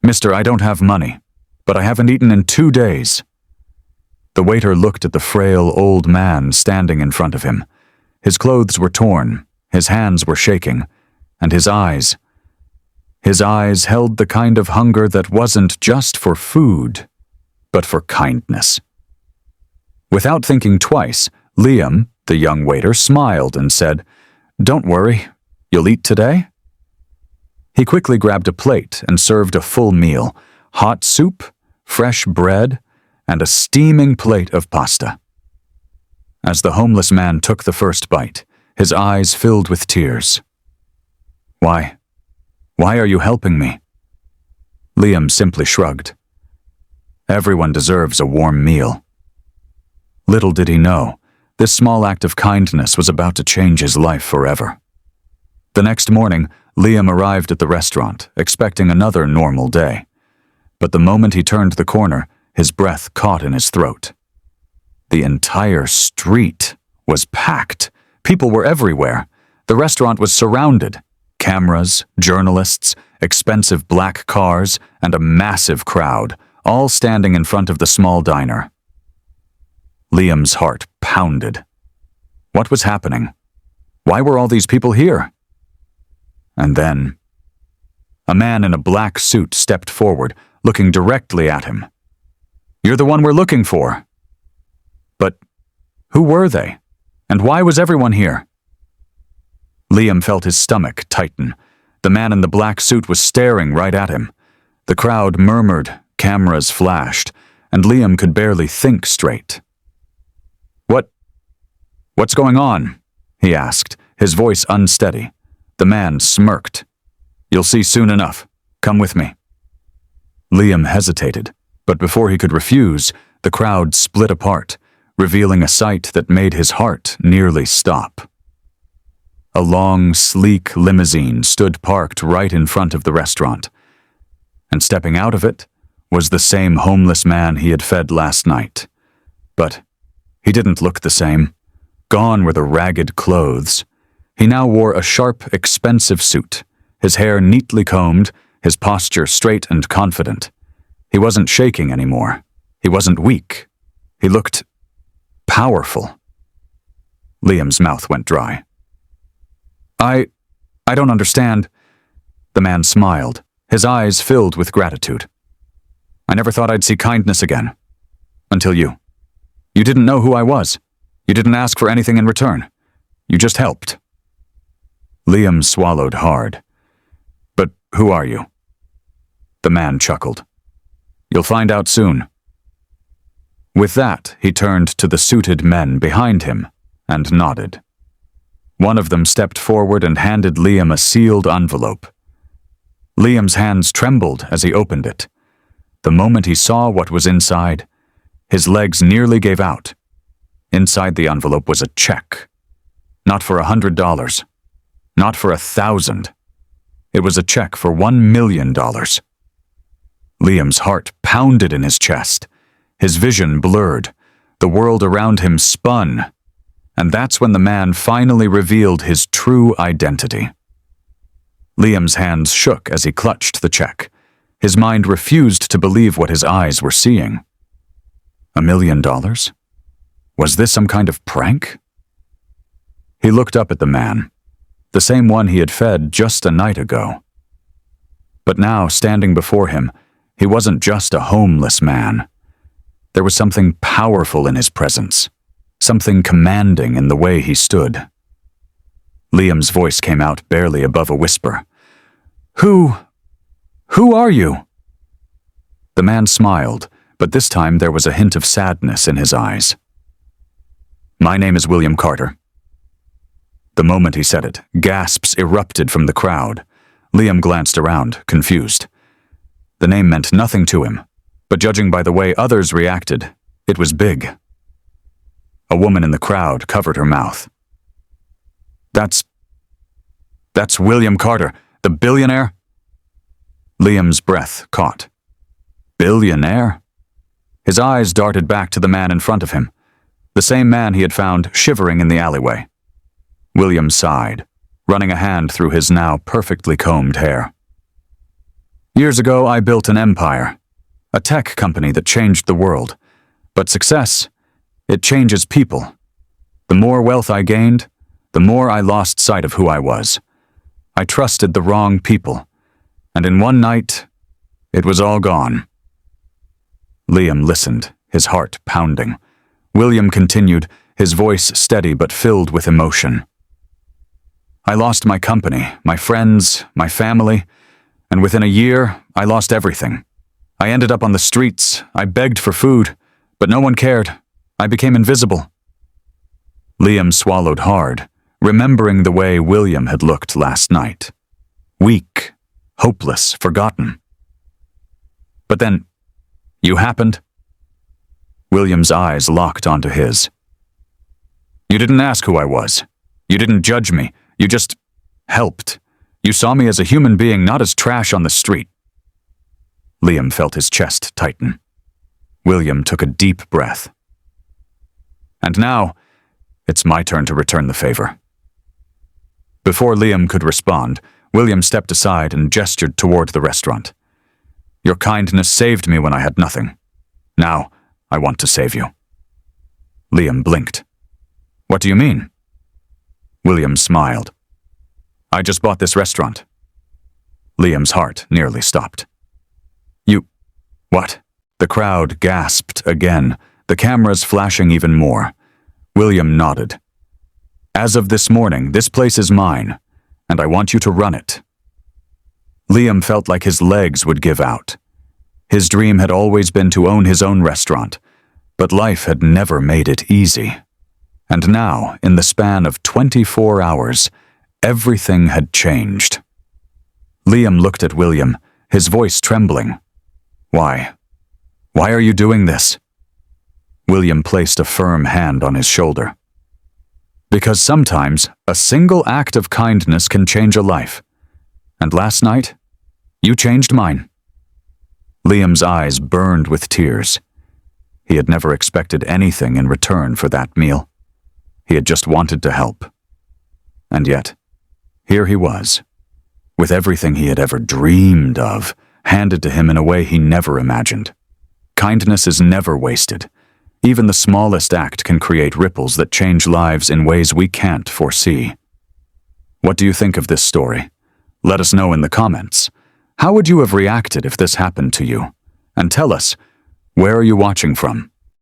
"Mister, I don't have money, but I haven't eaten in 2 days." The waiter looked at the frail old man standing in front of him. His clothes were torn, his hands were shaking, and his eyes held the kind of hunger that wasn't just for food, but for kindness. Without thinking twice, Liam, the young waiter, smiled and said, "Don't worry, you'll eat today?" He quickly grabbed a plate and served a full meal, hot soup, fresh bread, and a steaming plate of pasta. As the homeless man took the first bite, his eyes filled with tears. Why are you helping me?" Liam simply shrugged. Everyone deserves a warm meal. Little did he know, this small act of kindness was about to change his life forever. The next morning, Liam arrived at the restaurant, expecting another normal day. But the moment he turned the corner, his breath caught in his throat. The entire street was packed. People were everywhere. The restaurant was surrounded. Cameras, journalists, expensive black cars, and a massive crowd, all standing in front of the small diner. Liam's heart pounded. What was happening? Why were all these people here? And then, a man in a black suit stepped forward, looking directly at him. "You're the one we're looking for." But who were they? And why was everyone here? Liam felt his stomach tighten. The man in the black suit was staring right at him. The crowd murmured, cameras flashed, and Liam could barely think straight. What's going on?" he asked, his voice unsteady. The man smirked. "You'll see soon enough. Come with me." Liam hesitated, but before he could refuse, the crowd split apart, revealing a sight that made his heart nearly stop. A long, sleek limousine stood parked right in front of the restaurant, and stepping out of it was the same homeless man he had fed last night. But he didn't look the same. Gone were the ragged clothes. He now wore a sharp, expensive suit, his hair neatly combed, his posture straight and confident. He wasn't shaking anymore. He wasn't weak. He looked powerful. Liam's mouth went dry. I don't understand." The man smiled, his eyes filled with gratitude. "I never thought I'd see kindness again. Until you. You didn't know who I was. You didn't ask for anything in return. You just helped." Liam swallowed hard. "But who are you?" The man chuckled. "You'll find out soon." With that, he turned to the suited men behind him and nodded. One of them stepped forward and handed Liam a sealed envelope. Liam's hands trembled as he opened it. The moment he saw what was inside, his legs nearly gave out. Inside the envelope was a check. Not for $100. Not for 1,000. It was a check for $1 million. Liam's heart pounded in his chest. His vision blurred. The world around him spun. And that's when the man finally revealed his true identity. Liam's hands shook as he clutched the check. His mind refused to believe what his eyes were seeing. $1 million? Was this some kind of prank? He looked up at the man, the same one he had fed just a night ago. But now, standing before him, he wasn't just a homeless man. There was something powerful in his presence, something commanding in the way he stood. Liam's voice came out barely above a whisper. Who are you?" The man smiled, but this time there was a hint of sadness in his eyes. "My name is William Carter." The moment he said it, gasps erupted from the crowd. Liam glanced around, confused. The name meant nothing to him, but judging by the way others reacted, it was big. A woman in the crowd covered her mouth. That's William Carter, the billionaire?" Liam's breath caught. Billionaire? His eyes darted back to the man in front of him, the same man he had found shivering in the alleyway. William sighed, running a hand through his now perfectly combed hair. Years ago, I built an empire, a tech company that changed the world. But success, it changes people. The more wealth I gained, the more I lost sight of who I was. I trusted the wrong people, and in one night, it was all gone. Liam listened, his heart pounding. William continued, his voice steady but filled with emotion. I lost my company, my friends, my family, and within a year, I lost everything. I ended up on the streets, I begged for food, but no one cared. I became invisible. Liam swallowed hard, remembering the way William had looked last night. Weak, hopeless, forgotten. But then, you happened. William's eyes locked onto his. You didn't ask who I was. You didn't judge me. You just helped. You saw me as a human being, not as trash on the street. Liam felt his chest tighten. William took a deep breath. And now, it's my turn to return the favor. Before Liam could respond, William stepped aside and gestured toward the restaurant. Your kindness saved me when I had nothing. Now, I want to save you. Liam blinked. What do you mean? William smiled. I just bought this restaurant. Liam's heart nearly stopped. You... what? The crowd gasped again, the cameras flashing even more. William nodded. As of this morning, this place is mine, and I want you to run it. Liam felt like his legs would give out. His dream had always been to own his own restaurant, but life had never made it easy. And now, in the span of 24 hours, everything had changed. Liam looked at William, his voice trembling. Why? Why are you doing this? William placed a firm hand on his shoulder. Because sometimes a single act of kindness can change a life. And last night, you changed mine. Liam's eyes burned with tears. He had never expected anything in return for that meal. He had just wanted to help. And yet, here he was, with everything he had ever dreamed of, handed to him in a way he never imagined. Kindness is never wasted. Even the smallest act can create ripples that change lives in ways we can't foresee. What do you think of this story? Let us know in the comments. How would you have reacted if this happened to you? And tell us, where are you watching from?